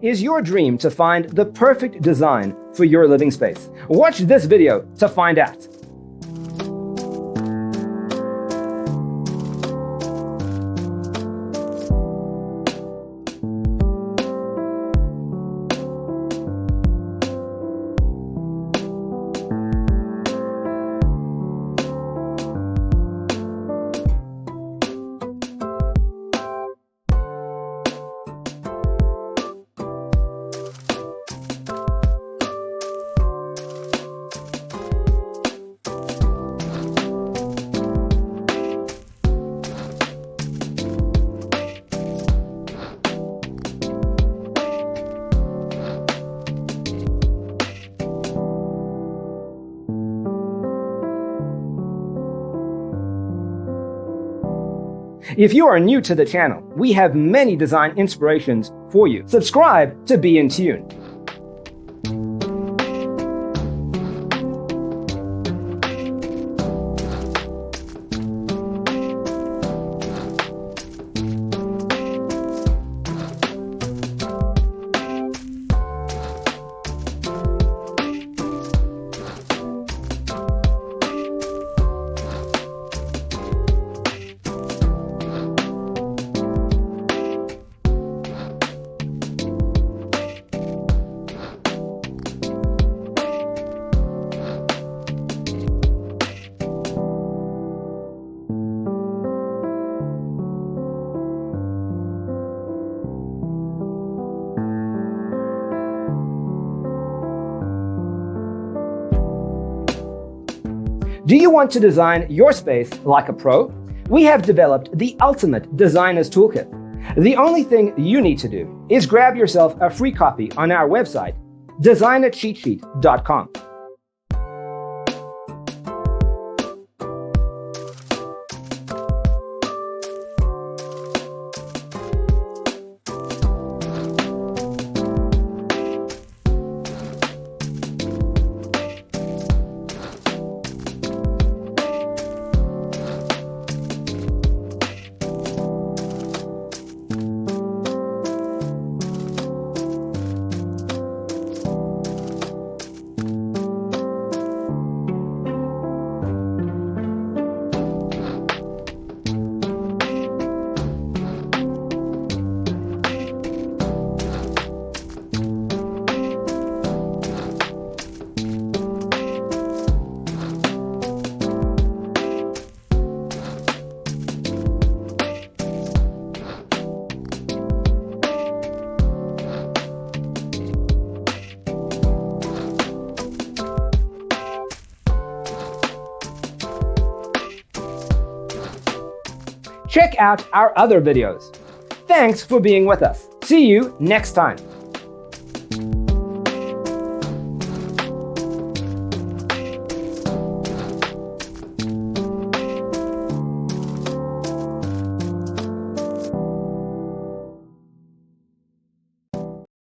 Is your dream to find the perfect design for your living space? Watch this video to find out. If you are new to the channel, we have many design inspirations for you. Subscribe to be in tune. Do you want to design your space like a pro? We have developed the ultimate designer's toolkit. The only thing you need to do is grab yourself a free copy on our website, designercheatsheet.com. Check out our other videos. Thanks for being with us. See you next time.